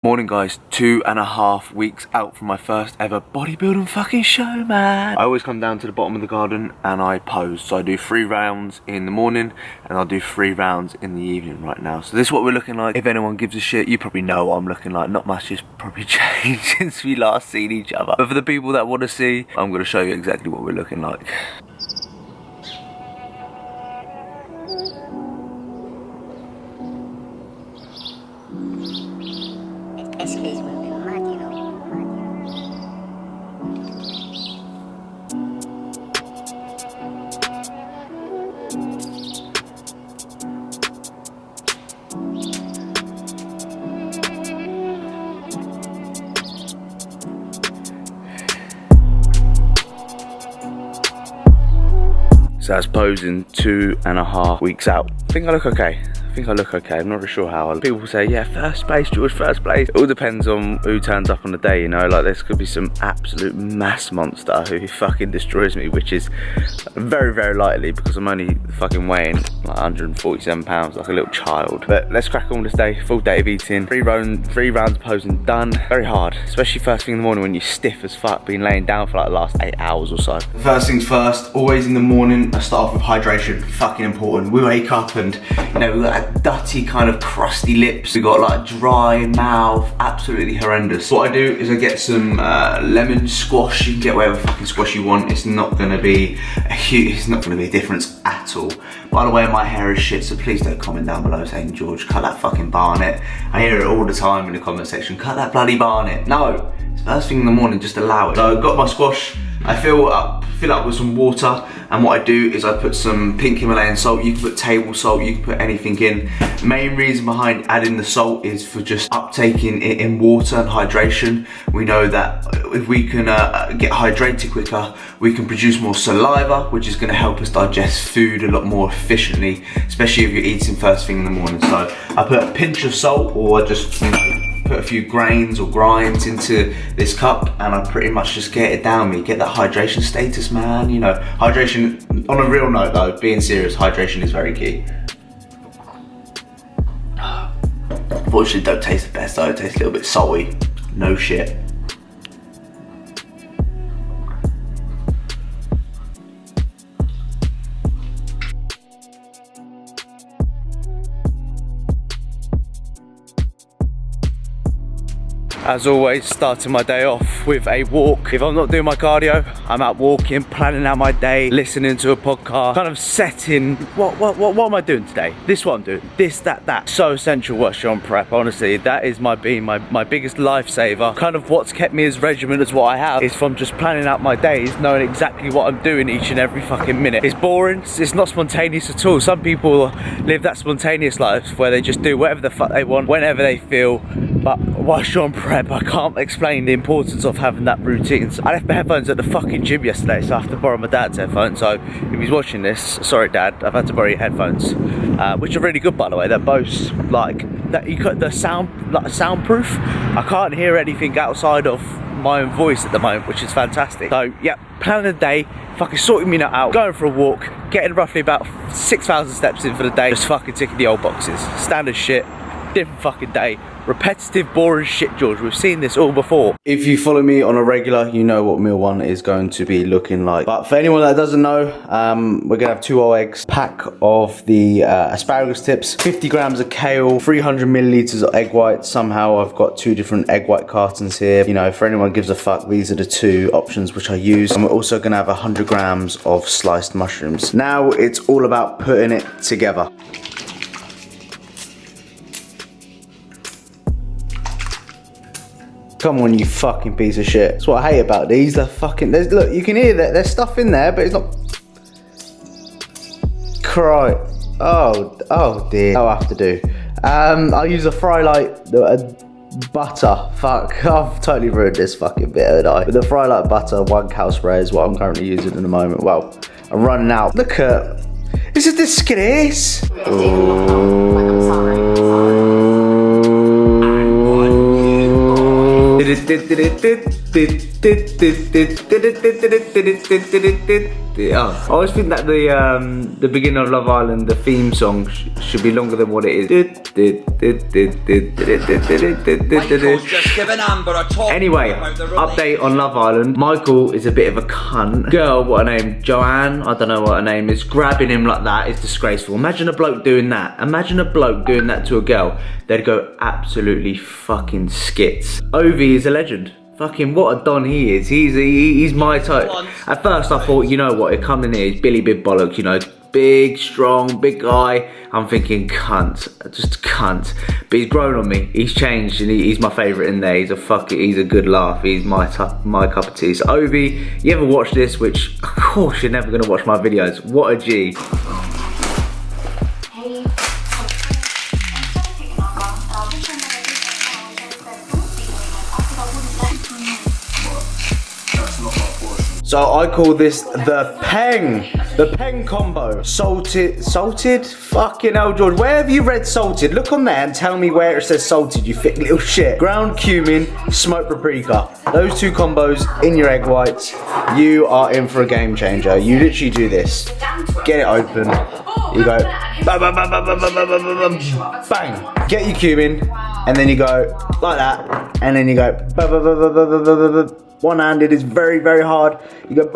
Morning guys, 2.5 weeks out from my first ever bodybuilding fucking show, man. I always come down to the bottom of the garden and I pose. So I do 3 rounds in the morning and I'll do 3 rounds in the evening right now. So this is what we're looking like. If anyone gives a shit, you probably know what I'm looking like. Not much has probably changed since we last seen each other. But for the people that want to see, I'm going to show you exactly what we're looking like. So that's posing 2.5 weeks out. I think I look okay. I'm not really sure how. People say, yeah, first place, George, first place. It all depends on who turns up on the day, you know. Like, this could be some absolute mass monster who fucking destroys me, which is very, very likely because I'm only fucking weighing like 147 pounds, like a little child. But let's crack on this day. Full day of eating. 3 rounds of posing done. Very hard, especially first thing in the morning when you're stiff as fuck, been laying down for like the last 8 hours or so. First things first, always in the morning, I start off with hydration. Fucking important. We wake up and, you know, we got that dutty kind of crusty lips. We got like dry mouth, absolutely horrendous. What I do is I get some lemon squash. You can get whatever fucking squash you want. It's not gonna be a difference at all. By the way, my hair is shit, so please don't comment down below saying, George, cut that fucking barnet. I hear it all the time in the comment section, cut that bloody barnet. No, it's first thing in the morning, just allow it. So I've got my squash, I fill it up with some water, and what I do is I put some pink Himalayan salt. You can put table salt, you can put anything in. Main reason behind adding the salt is for just uptaking it in water and hydration. We know that if we can get hydrated quicker, we can produce more saliva, which is gonna help us digest food a lot more efficiently, especially if you're eating first thing in the morning. So I put a pinch of salt, or I just, you know, put a few grains or grinds into this cup, and I pretty much just get it down me, get that hydration status, man. You know, hydration, on a real note though, being serious, hydration is very key. Unfortunately, don't taste the best though, it tastes a little bit salty, no shit. As always, starting my day off with a walk. If I'm not doing my cardio, I'm out walking, planning out my day, listening to a podcast, kind of setting, what am I doing today? This is what I'm doing, this, that. So essential watching on prep, honestly. That is my biggest lifesaver. Kind of what's kept me as regimented as what I have is from just planning out my days, knowing exactly what I'm doing each and every fucking minute. It's boring, it's not spontaneous at all. Some people live that spontaneous life where they just do whatever the fuck they want, whenever they feel. But whilst you're on prep, I can't explain the importance of having that routine. So I left my headphones at the fucking gym yesterday, so I have to borrow my dad's headphones. So if he's watching this, sorry dad, I've had to borrow your headphones, which are really good, by the way. They're Bose, like that. You cut the sound, like soundproof. I can't hear anything outside of my own voice at the moment, which is fantastic. So yeah, planning the day, fucking sorting me out, going for a walk, getting roughly about 6,000 steps in for the day, just fucking ticking the old boxes. Standard shit, different fucking day. Repetitive, boring shit, George. We've seen this all before. If you follow me on a regular, you know what meal 1 is going to be looking like. But for anyone that doesn't know, we're gonna have 2 whole eggs, pack of the asparagus tips, 50 grams of kale, 300 milliliters of egg whites. Somehow I've got 2 different egg white cartons here. You know, if anyone gives a fuck, these are the 2 options which I use. And we're also gonna have 100 grams of sliced mushrooms. Now it's all about putting it together. Come on, you fucking piece of shit. That's what I hate about these. They're fucking, look, you can hear that there's stuff in there, but it's not. Cry. Oh dear. I'll have to do. I'll use a fry light butter. Fuck, I've totally ruined this fucking bit, haven't I? With the fry light butter, 1 cal spray is what I'm currently using at the moment. Well, I'm running out. Look at, it's a disgrace. I always think that the beginning of Love Island, the theme song should be longer than what it is. Anyway, update on Love Island. Michael is a bit of a cunt. Girl, what her name? Joanne, I don't know what her name is. Grabbing him like that is disgraceful. Imagine a bloke doing that. Imagine a bloke doing that to a girl. They'd go absolutely fucking skits. Ovi is a legend. Fucking what a don he is. He's my type. At first I thought, you know what, it come in here, he's Billy Big Bollocks, you know, big, strong, big guy. I'm thinking cunt, just cunt. But he's grown on me, he's changed, and he's my favourite in there. He's a good laugh, he's my cup of tea. So Ovi, you ever watch this, which of course you're never gonna watch my videos, what a G. So I call this the peng combo. Salted? Fucking hell, George. Where have you read salted? Look on there and tell me where it says salted, you thick little shit. Ground cumin, smoked paprika. Those two combos in your egg whites, you are in for a game changer. You literally do this. Get it open. You go, bang. Get your cumin, and then you go like that, and then you go, one-handed is very, very hard. You go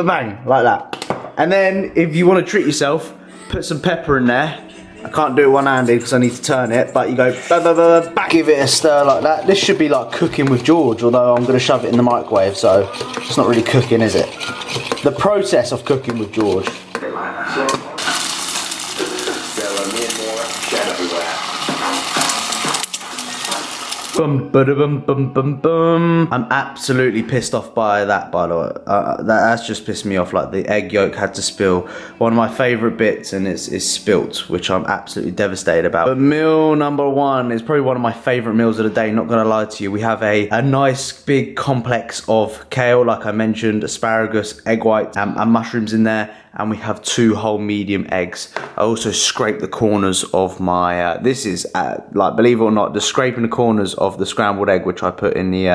bang, like that. And then if you want to treat yourself, put some pepper in there. I can't do it one-handed because I need to turn it, but you go back, give it a stir like that. This should be like cooking with George, although I'm going to shove it in the microwave, so it's not really cooking, is it? The process of cooking with George. Bum, bum, bum, bum, bum. I'm absolutely pissed off by that, by the way. That's just pissed me off. Like, the egg yolk had to spill. One of my favourite bits, and it's spilt, which I'm absolutely devastated about. But meal number one is probably one of my favourite meals of the day, not gonna lie to you. We have a nice big complex of kale, like I mentioned, asparagus, egg whites, and mushrooms in there. And we have 2 whole medium eggs. I also scrape the corners of my, this is, like, believe it or not, the scraping the corners of the scrambled egg, which I put in the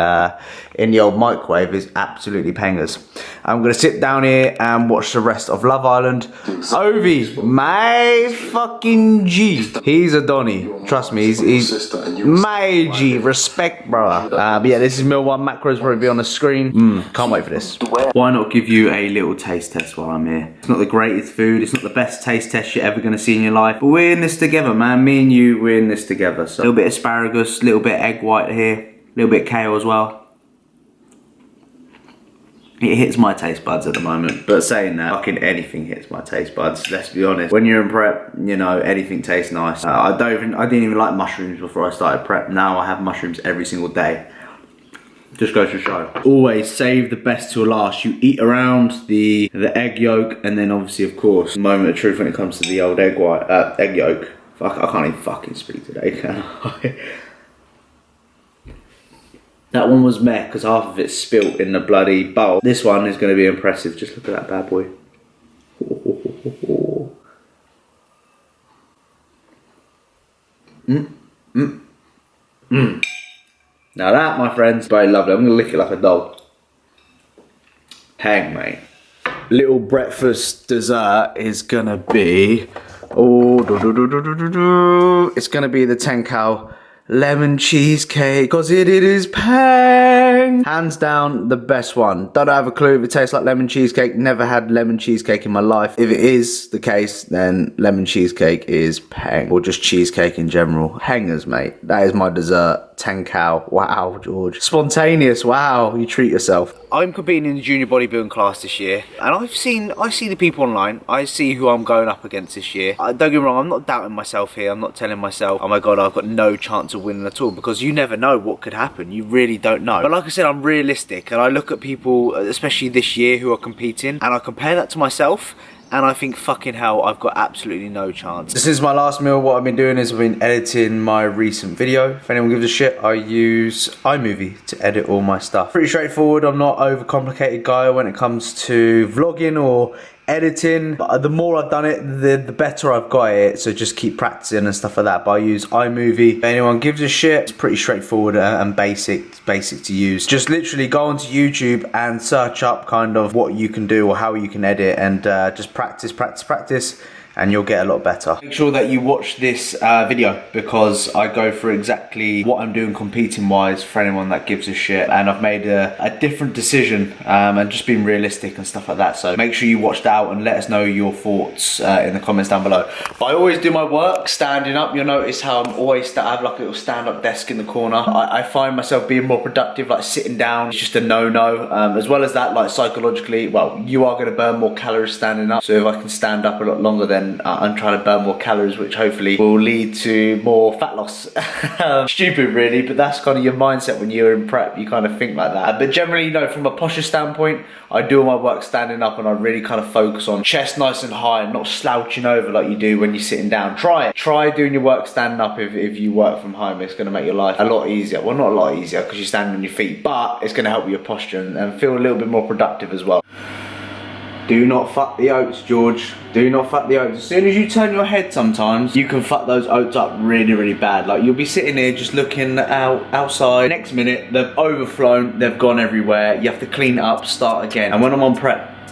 old microwave, is absolutely pangers. I'm gonna sit down here and watch the rest of Love Island. Ovi, my fucking G. He's a Donny, trust me, he's my G, respect, bro. But yeah, this is meal 1, macros will be on the screen. Can't wait for this. Why not give you a little taste test while I'm here? It's not the greatest food, it's not the best taste test you're ever going to see in your life, but we're in this together, man. Me and you, we're in this together. So a little bit of asparagus, a little bit of egg white here, a little bit of kale as well. It hits my taste buds at the moment, but saying that, fucking anything hits my taste buds, let's be honest. When you're in prep, you know, anything tastes nice. I didn't even like mushrooms before I started prep. Now I have mushrooms every single day. Just goes to show. Always save the best to last. You eat around the egg yolk, and then obviously, of course, moment of truth when it comes to the old egg yolk. Fuck, I can't even fucking speak today, can I? That one was meh, because half of it spilt in the bloody bowl. This one is going to be impressive. Just look at that bad boy. Now that, my friends, very lovely. I'm going to lick it like a dog. Hang, mate. Little breakfast dessert is going to be... It's going to be the Kcals lemon cheesecake, because it is pang. Hands down, the best one. Don't have a clue if it tastes like lemon cheesecake. Never had lemon cheesecake in my life. If it is the case, then lemon cheesecake is pang. Or just cheesecake in general. Hangers, mate. That is my dessert. Kcals. Wow, George. Spontaneous. Wow, you treat yourself. I'm competing in the junior bodybuilding class this year, and I see the people online. I see who I'm going up against this year. Don't get me wrong, I'm not doubting myself here. I'm not telling myself, oh my god, I've got no chance of winning at all, because you never know what could happen. You really don't know. But like I said, I'm realistic, and I look at people, especially this year, who are competing, and I compare that to myself, and I think, fucking hell, I've got absolutely no chance. This is my last meal. What I've been doing is I've been editing my recent video. If anyone gives a shit, I use iMovie to edit all my stuff. Pretty straightforward. I'm not overcomplicated guy when it comes to vlogging or editing. But the more I've done it, the better I've got it. So just keep practicing and stuff like that. But I use iMovie. If anyone gives a shit, it's pretty straightforward and basic to use. Just literally go onto YouTube and search up kind of what you can do or how you can edit, and just practice, and you'll get a lot better. Make sure that you watch this video, because I go through exactly what I'm doing competing wise for anyone that gives a shit, and I've made a different decision and just been realistic and stuff like that. So make sure you watch that out and let us know your thoughts in the comments down below. But I always do my work standing up. You'll notice how I'm always I have like a little stand-up desk in the corner. I find myself being more productive like sitting down. It's just a no-no. As well as that, like psychologically, well, you are going to burn more calories standing up. So if I can stand up a lot longer, then I'm trying to burn more calories, which hopefully will lead to more fat loss. Stupid really, but that's kind of your mindset when you're in prep. You kind of think like that. But generally, you know, from a posture standpoint, I do all my work standing up, and I really kind of focus on chest nice and high and not slouching over like you do when you're sitting down. Try it. Try doing your work standing up if you work from home. It's going to make your life a lot easier. Well, not a lot easier because you're standing on your feet, but it's going to help with your posture and feel a little bit more productive as well. Do not fuck the oats, George. Do not fuck the oats. As soon as you turn your head sometimes, you can fuck those oats up really, really bad. Like, you'll be sitting here just looking outside. Next minute, they've overflown, they've gone everywhere. You have to clean it up, start again. And when I'm on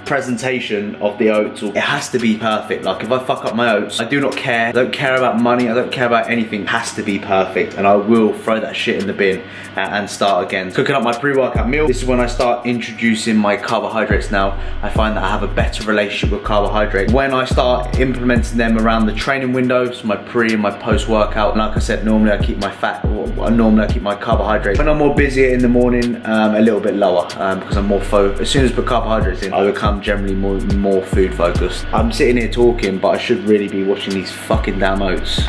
presentation of the oats, it has to be perfect. Like, if I fuck up my oats, I do not care. I don't care about money, I don't care about anything. It has to be perfect, and I will throw that shit in the bin and start again. Cooking up my pre-workout meal. This is when I start introducing my carbohydrates now. I find that I have a better relationship with carbohydrates when I start implementing them around the training window, so my pre and my post-workout. And like I said, normally I keep my fat, or normally I keep my carbohydrates when I'm more busier in the morning, a little bit lower, because I'm more focused. As soon as I put carbohydrates in, I become generally more food focused. I'm sitting here talking, but I should really be watching these fucking damn oats.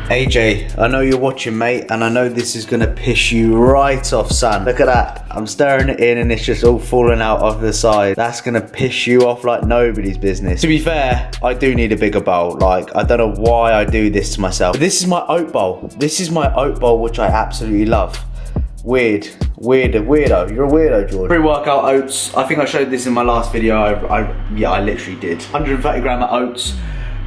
AJ, I know you're watching, mate, and I know this is gonna piss you right off, son. Look at that. I'm stirring it in and it's just all falling out of the side. That's gonna piss you off like nobody's business. To be fair, I do need a bigger bowl. Like, I don't know why I do this to myself. But this is my oat bowl. This is my oat bowl, which I absolutely love. Weirdo. You're a weirdo, George. Pre-workout oats. I think I showed this in my last video. Yeah, I literally did. 130 gram of oats,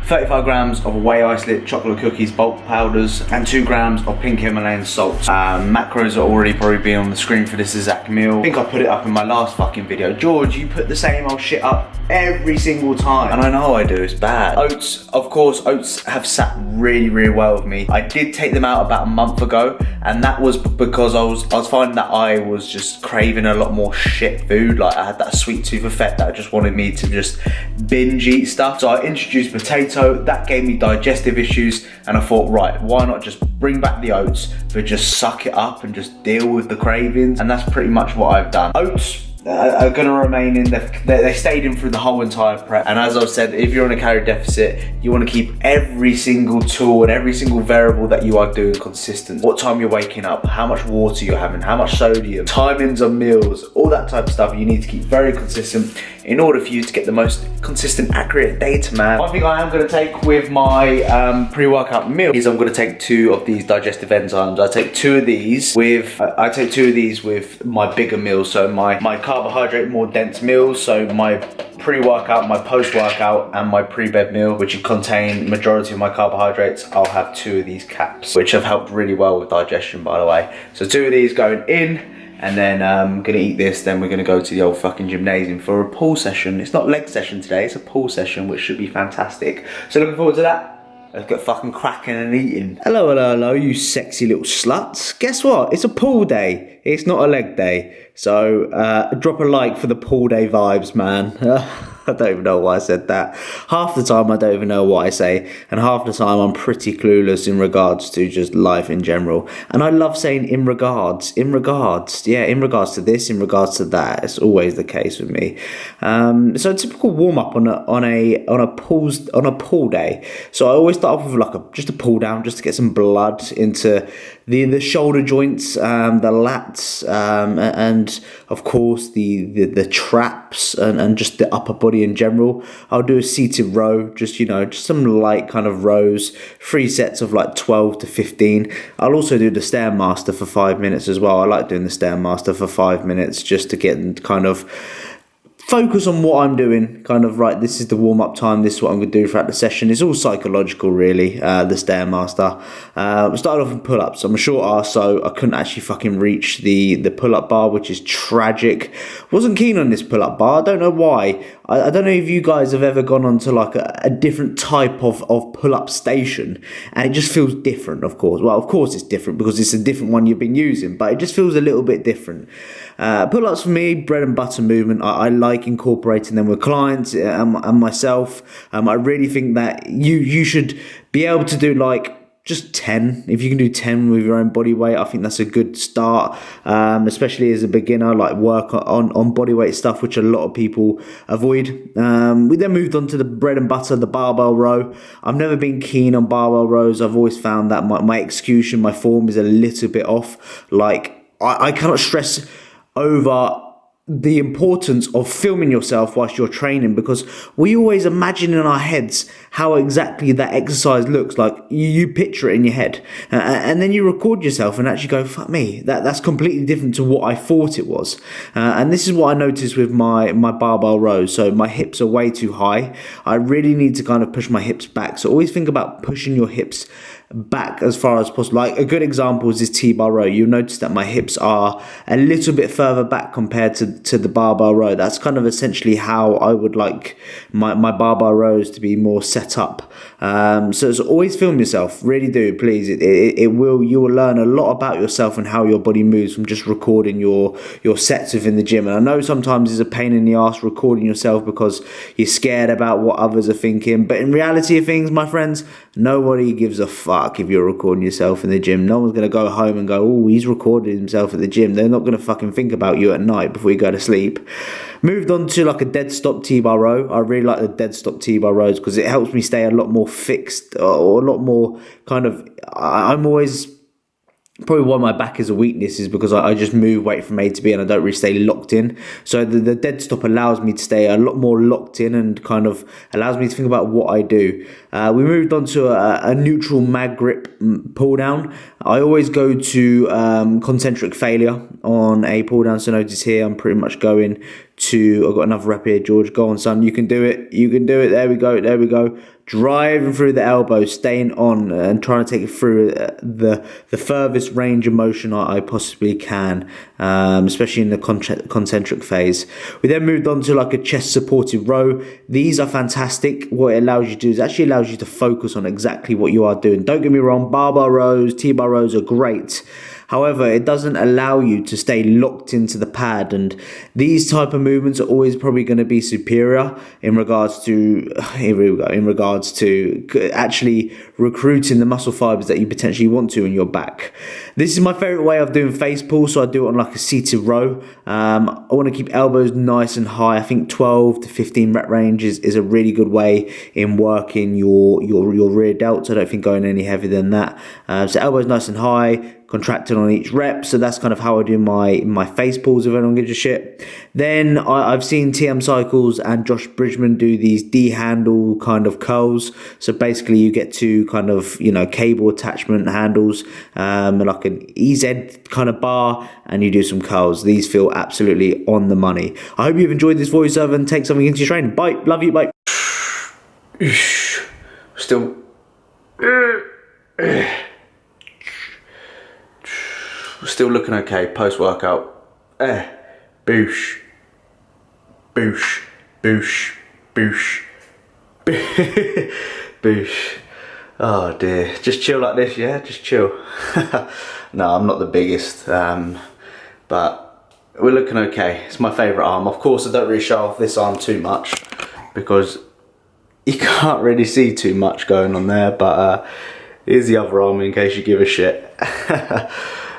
35 grams of whey isolate chocolate cookies bulk powders, and 2 grams of pink Himalayan salt. Macros are already probably been on the screen for this exact meal. I think I put it up in my last fucking video. George, you put the same old shit up every single time. And I know I do, it's bad. Oats, of course, oats have sat really, really well with me. I did take them out about a month ago, and that was because I was finding that I was just craving a lot more shit food. Like, I had that sweet tooth effect that I just wanted me to just binge eat stuff. So I introduced potato. That gave me digestive issues, and I thought, right, why not just bring back the oats, but just suck it up and just deal with the cravings. And that's pretty much what I've done. Oats are going to remain in. They stayed in through the whole entire prep. And as I've said, if you're on a calorie deficit, you want to keep every single tool and every single variable that you are doing consistent. What time you're waking up, how much water you're having, how much sodium, timings of meals, all that type of stuff you need to keep very consistent in order for you to get the most consistent, accurate data, man. One thing I am going to take with my pre-workout meal is I'm going to take 2 of these digestive enzymes. I take 2 of these with my bigger meals, so my carbohydrate more dense meals, so my pre-workout, my post-workout, and my pre-bed meal, which contain majority of my carbohydrates. I'll have 2 of these caps, which have helped really well with digestion, by the way. So 2 of these going in, and then I'm gonna eat this, then we're gonna go to the old fucking gymnasium for a pull session. It's not leg session today, it's a pull session, which should be fantastic. So looking forward to that. Let's get fucking cracking and eating. Hello, you sexy little sluts. Guess what? It's a pull day. It's not a leg day. So drop a like for the pull day vibes, man. I don't even know why I said that. Half the time I don't even know what I say, and half the time I'm pretty clueless in regards to just life in general. And I love saying in regards, yeah, in regards to this, in regards to that. It's always the case with me. So a typical warm up on a pull day. So I always start off with just a pull down, just to get some blood into the shoulder joints, the lats, and of course the traps and just the upper body body in general. I'll do a seated row, just some light kind of rows, 3 sets of like 12 to 15. I'll also do the Stairmaster for 5 minutes as well. I like doing the Stairmaster for 5 minutes just to get kind of focus on what I'm doing, kind of, right, this is the warm-up time, this is what I'm going to do throughout the session. It's all psychological, really, the Stairmaster. I started off with pull-ups. I'm a short arse, so I couldn't actually fucking reach the pull-up bar, which is tragic. Wasn't keen on this pull-up bar. I don't know why. I don't know if you guys have ever gone on to like a different type of pull-up station, and it just feels different, of course. Well, of course it's different because it's a different one you've been using, but it just feels a little bit different. Pull-ups for me, bread and butter movement. I like incorporating them with clients and myself. I really think that you should be able to do like just 10. If you can do 10 with your own body weight, I think that's a good start, especially as a beginner, like work on body weight stuff, which a lot of people avoid. We then moved on to the bread and butter, the barbell row. I've never been keen on barbell rows. I've always found that my execution, my form is a little bit off. Like, I cannot stress over the importance of filming yourself whilst you're training, because we always imagine in our heads how exactly that exercise looks like. You picture it in your head, and then you record yourself and actually go, fuck me, that's completely different to what I thought it was. And this is what I noticed with my barbell rows. So my hips are way too high. I really need to kind of push my hips back. So always think about pushing your hips back as far as possible. Like a good example is this T-bar row. You'll notice that my hips are a little bit further back compared to the barbell row. That's kind of essentially how I would like my barbell rows to be more set up. So always film yourself, really do, please. You will learn a lot about yourself and how your body moves from just recording your sets within the gym. And I know sometimes it's a pain in the ass recording yourself because you're scared about what others are thinking, but in reality of things, my friends, nobody gives a fuck if you're recording yourself in the gym. No one's going to go home and go, oh, he's recorded himself at the gym. They're not going to fucking think about you at night before you go to sleep. Moved on to like a dead stop T-bar row. I really like the dead stop T-bar rows because it helps me stay a lot more fixed, or a lot more kind of, I'm always, probably why my back is a weakness is because I just move weight from A to B and I don't really stay locked in. So the dead stop allows me to stay a lot more locked in and kind of allows me to think about what I do. We moved on to a neutral mag grip pull down. I always go to concentric failure on a pull down. So notice here I'm pretty much going to, I've got another rep here, George. Go on, son. You can do it. You can do it. There we go. There we go. Driving through the elbow, staying on and trying to take it through the furthest range of motion I possibly can, especially in the concentric phase. We then moved on to like a chest supported row. These are fantastic. What it allows you to do is actually allows you to focus on exactly what you are doing. Don't get me wrong, barbell rows, T-bar rows are great. However, it doesn't allow you to stay locked into the pad, and these type of movements are always probably going to be superior in regards to actually recruiting the muscle fibers that you potentially want to in your back. This is my favorite way of doing face pull, so I do it on like a seated row. I want to keep elbows nice and high. I think 12 to 15 rep range is a really good way in working your rear delts. I don't think going any heavier than that. So elbows nice and high, contracted on each rep. So that's kind of how I do my face pulls if I don't give a shit. Then I've seen TM Cycles and Josh Bridgman do these D-handle kind of curls. So basically you get two kind of, cable attachment handles, like an EZ kind of bar, and you do some curls. These feel absolutely on the money. I hope you've enjoyed this voiceover and take something into your training. Bye. Love you. Bye. Still looking okay post-workout. Boosh. Boosh. Boosh. Boosh. Boosh. Oh dear. Just chill like this, yeah? Just chill. No, I'm not the biggest, but we're looking okay. It's my favourite arm. Of course, I don't really show off this arm too much because you can't really see too much going on there, but here's the other arm in case you give a shit.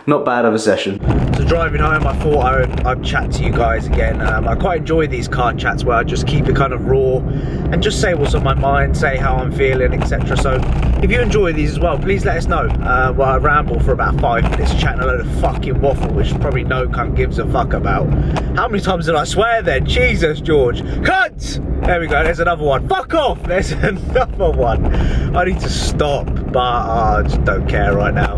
Not bad of a session. So driving home, I thought I'd chat to you guys again. I quite enjoy these car chats where I just keep it kind of raw and just say what's on my mind, say how I'm feeling, etc. So if you enjoy these as well, please let us know. Well, I ramble for about 5 minutes chatting a load of fucking waffle, which probably no cunt gives a fuck about. How many times did I swear then? Jesus, George. Cunt! There we go, there's another one. Fuck off! There's another one. I need to stop, but I just don't care right now.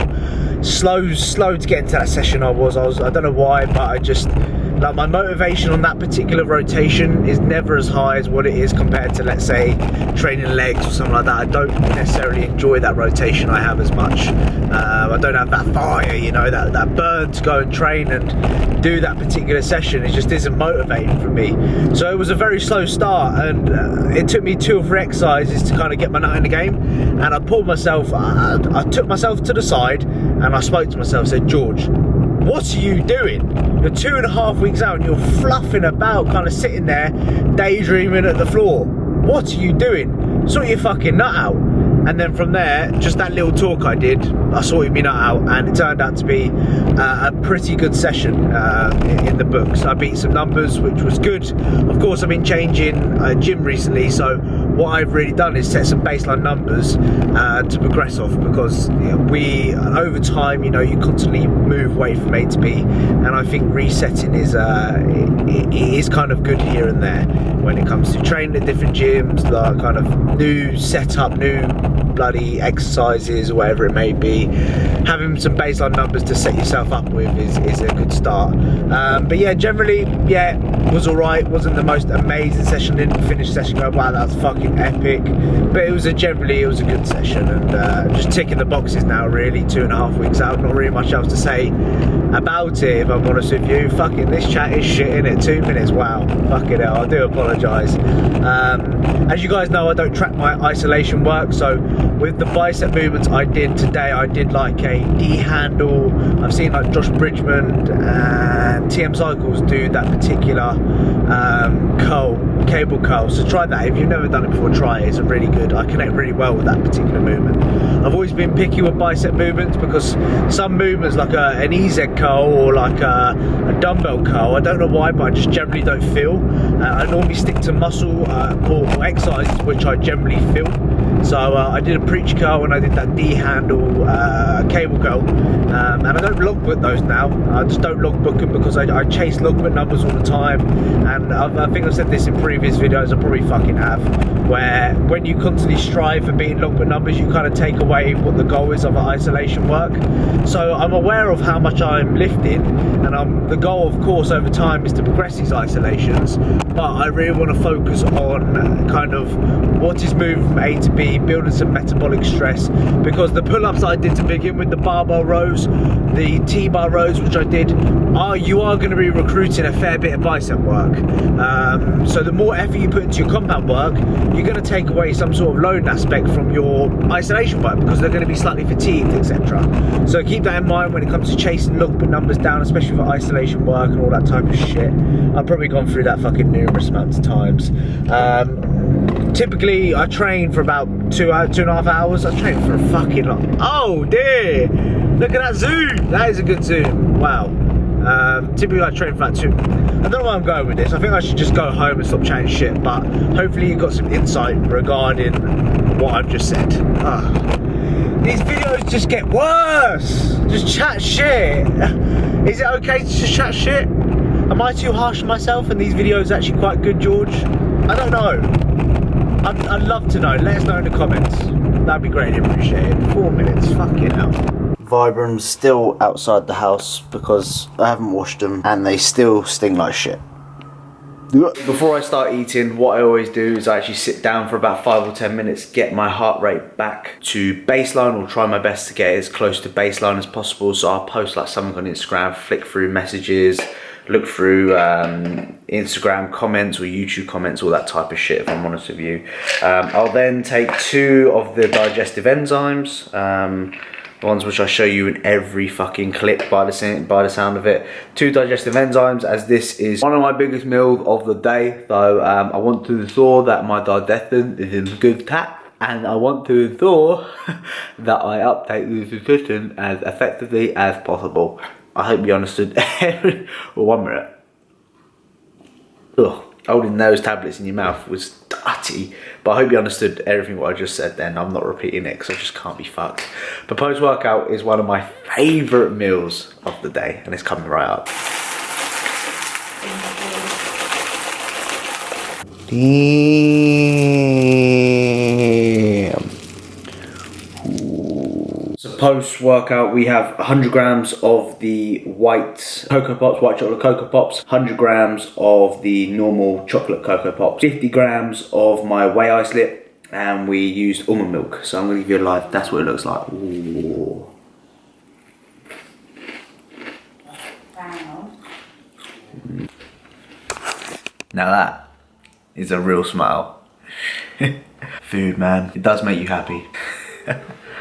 Slow to get into that session I don't know why, but I just, like, my motivation on that particular rotation is never as high as what it is compared to, let's say, training legs or something like that. I don't necessarily enjoy that rotation I have as much. I don't have that fire, you know, that burn to go and train and do that particular session. It just isn't motivating for me. So it was a very slow start, and it took me 2 or 3 exercises to kind of get my nut in the game. And I pulled myself, I took myself to the side and I spoke to myself, said, George, what are you doing? You're 2.5 weeks out and you're fluffing about, kind of sitting there, daydreaming at the floor. What are you doing? Sort your fucking nut out. And then from there, just that little talk I did, I sorted me nut out, and it turned out to be a pretty good session in the books. I beat some numbers, which was good. Of course, I've been changing gym recently, so what I've really done is set some baseline numbers to progress off, because over time, you know, you constantly move weight from A to B, and I think resetting is kind of good here and there when it comes to training at different gyms, like kind of new setup, new bloody exercises or whatever it may be. Having some baseline numbers to set yourself up with is a good start. But yeah, generally, yeah, was alright. Wasn't the most amazing session. Didn't finish the session going, wow, that's fucking epic. But it was a good session, and just ticking the boxes now, really. 2.5 weeks out, not really much else to say about it, if I'm honest with you. Fucking this chat is shit, innit? 2 minutes, wow. Fucking hell, I do apologise. As you guys know, I don't track my isolation work, so with the bicep movements I did today, I did like a D handle. I've seen like Josh Bridgman and TM Cycles do that particular cable curl, so try that. If you've never done it before, try it. It's really good. I connect really well with that particular movement. I've always been picky with bicep movements, because some movements like an EZ curl or like a dumbbell curl, I don't know why, but I just generally don't feel. I normally stick to muscle or exercises which I generally feel. So I did a preach curl and I did that D handle cable curl, and I don't logbook those now. I just don't logbook them because I chase logbook numbers all the time, and I think I've said this in previous videos, I probably fucking have, where when you constantly strive for beating logbook numbers, you kind of take away what the goal is of isolation work. So I'm aware of how much I'm lifting, and the goal, of course, over time is to progress these isolations, but I really want to focus on kind of what is moving from A to B, building some metabolic stress, because the pull-ups I did to begin with, the barbell rows, the T-bar rows which I did, you are going to be recruiting a fair bit of bicep work. So the more effort you put into your compound work, you're going to take away some sort of load aspect from your isolation work, because they're going to be slightly fatigued, etc. So keep that in mind when it comes to chasing logbook numbers down, especially for isolation work and all that type of shit. I've probably gone through that fucking numerous amounts of times. Typically I train for about 2.5 hours. I train for a fucking lot. Oh dear, look at that zoom. That is a good zoom. Wow. Typically I train for about 2. I don't know where I'm going with this. I think I should just go home and stop chatting shit, but hopefully you got some insight regarding what I've just said. These videos just get worse. Just chat shit. Is it okay to just chat shit? Am I too harsh on myself and these videos are actually quite good, George? I don't know. I'd love to know. Let us know in the comments. That'd be greatly appreciated. 4 minutes, fucking hell. Vibrams still outside the house because I haven't washed them and they still sting like shit. Before I start eating, what I always do is I actually sit down for about 5 or 10 minutes, get my heart rate back to baseline, or try my best to get as close to baseline as possible. So I'll post like something on Instagram, flick through messages, look through Instagram comments or YouTube comments, all that type of shit, if I'm honest with you. I'll then take 2 of the digestive enzymes, the ones which I show you in every fucking clip by the sound of it. 2 digestive enzymes, as this is one of my biggest meals of the day. So I want to ensure that my digestion is in good tap, and I want to ensure that I uptake the nutrition as effectively as possible. I hope you understood. Well, 1 minute. Ugh, holding those tablets in your mouth was dirty. But I hope you understood everything what I just said then. I'm not repeating it because I just can't be fucked. But post-workout is one of my favourite meals of the day, and it's coming right up. Damn. So post-workout we have 100 grams of the white Cocoa Pops, white chocolate Cocoa Pops, 100 grams of the normal chocolate Cocoa Pops, 50 grams of my whey isolate, and we used almond milk. So I'm going to give you a live, that's what it looks like. Ooh. Now that is a real smile. Food, man, it does make you happy.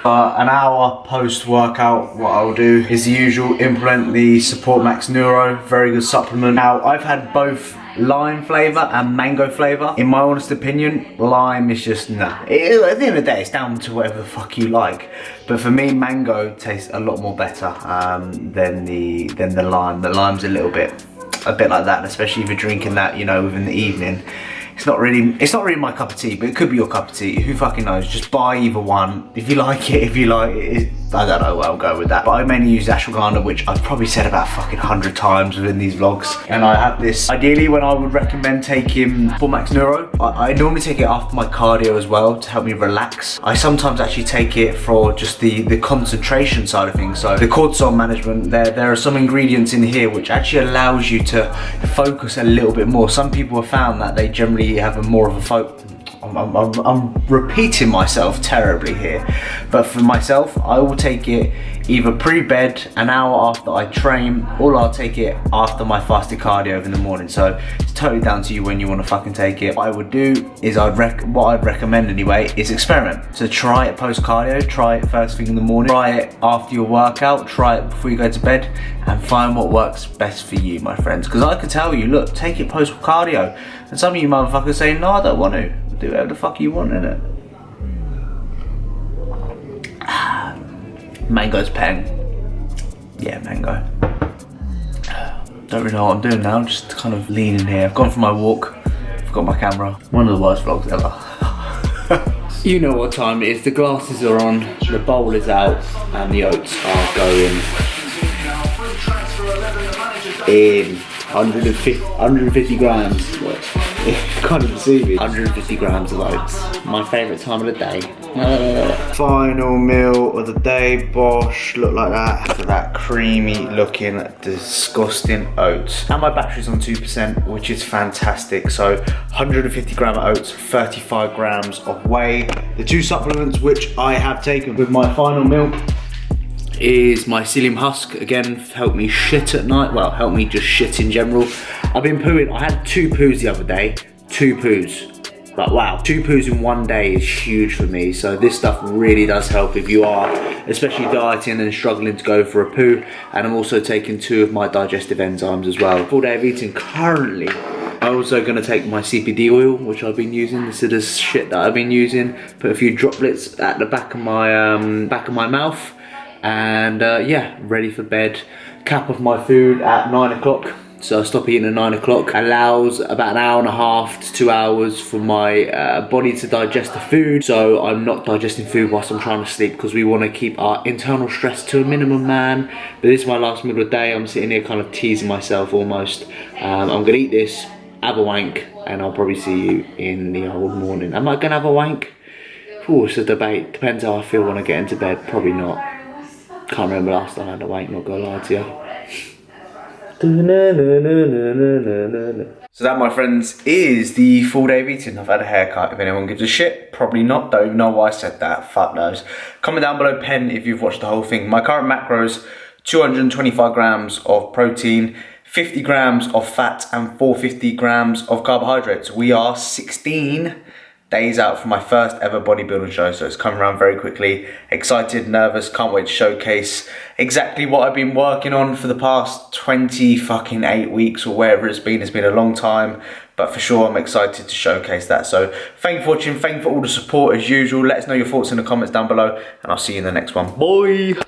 An hour post-workout, what I'll do is the usual, implement the Support Max Neuro, very good supplement. Now, I've had both lime flavour and mango flavour. In my honest opinion, lime is just, nah. At the end of the day, it's down to whatever the fuck you like. But for me, mango tastes a lot more better than the lime. The lime's a bit like that, and especially if you're drinking that, you know, within the evening. It's not really my cup of tea, but it could be your cup of tea. Who fucking knows? Just buy either one. If you like it, I don't know where I'll go with that. But I mainly use ashwagandha, which I've probably said about fucking 100 times within these vlogs. And I have this, ideally when I would recommend taking Support Max Neuro, I normally take it after my cardio as well to help me relax. I sometimes actually take it for just the concentration side of things. So the cortisol management, there are some ingredients in here which actually allows you to focus a little bit more. Some people have found that they generally have a more of a focus. I'm repeating myself terribly here, but for myself, I will take it either pre-bed, an hour after I train, or I'll take it after my fasted cardio in the morning. So it's totally down to you when you want to fucking take it. What I would do is what I'd recommend anyway is experiment. So try it post cardio, try it first thing in the morning, try it after your workout, try it before you go to bed, and find what works best for you, my friends. Because I could tell you, look, take it post cardio, and some of you motherfuckers say, no, I don't want to. Do whatever the fuck you want, innit? Mango's pen. Yeah, mango. Don't really know what I'm doing now, I'm just kind of leaning here. I've gone for my walk, I've got my camera. One of the worst vlogs ever. You know what time it is, the glasses are on, the bowl is out, and the oats are going in 150 grams. Can't even see me. 150 grams of oats. My favourite time of the day. Final meal of the day, bosh, look like that. After that creamy looking, disgusting oats. And my battery's on 2%, which is fantastic. So 150 gram of oats, 35 grams of whey. The two supplements which I have taken with my final meal is my psyllium husk. Again, helped me shit at night. Well, helped me just shit in general. I've been pooing. I had 2 poos the other day. 2 poos. Like, wow, 2 poos in one day is huge for me. So this stuff really does help if you are, especially dieting and struggling to go for a poo. And I'm also taking 2 of my digestive enzymes as well. Full day of eating currently. I'm also going to take my CBD oil, which I've been using. This is the shit that I've been using. Put a few droplets at the back of my mouth. And yeah, ready for bed. Cap off my food at 9 o'clock. So I stop eating at 9 o'clock. Allows about an hour and a half to 2 hours for my body to digest the food. So I'm not digesting food whilst I'm trying to sleep, because we want to keep our internal stress to a minimum, man. But this is my last meal of the day. I'm sitting here kind of teasing myself almost. I'm going to eat this, have a wank, and I'll probably see you in the old morning. Am I going to have a wank? Oh, it's a debate. Depends how I feel when I get into bed. Probably not. Can't remember last time I had a wank, not gonna lie to you. So that, my friends, is the full day of eating. I've had a haircut. If anyone gives a shit, probably not. Don't even know why I said that. Fuck knows. Comment down below, pen, if you've watched the whole thing. My current macros: 225 grams of protein, 50 grams of fat, and 450 grams of carbohydrates. We are 16 days out from my first ever bodybuilding show, so it's coming around very quickly. Excited, nervous, can't wait to showcase exactly what I've been working on for the past 28 weeks or whatever it's been. It's been a long time, but for sure I'm excited to showcase that. So thank you for watching, thank you for all the support as usual. Let us know your thoughts in the comments down below, and I'll see you in the next one. Bye!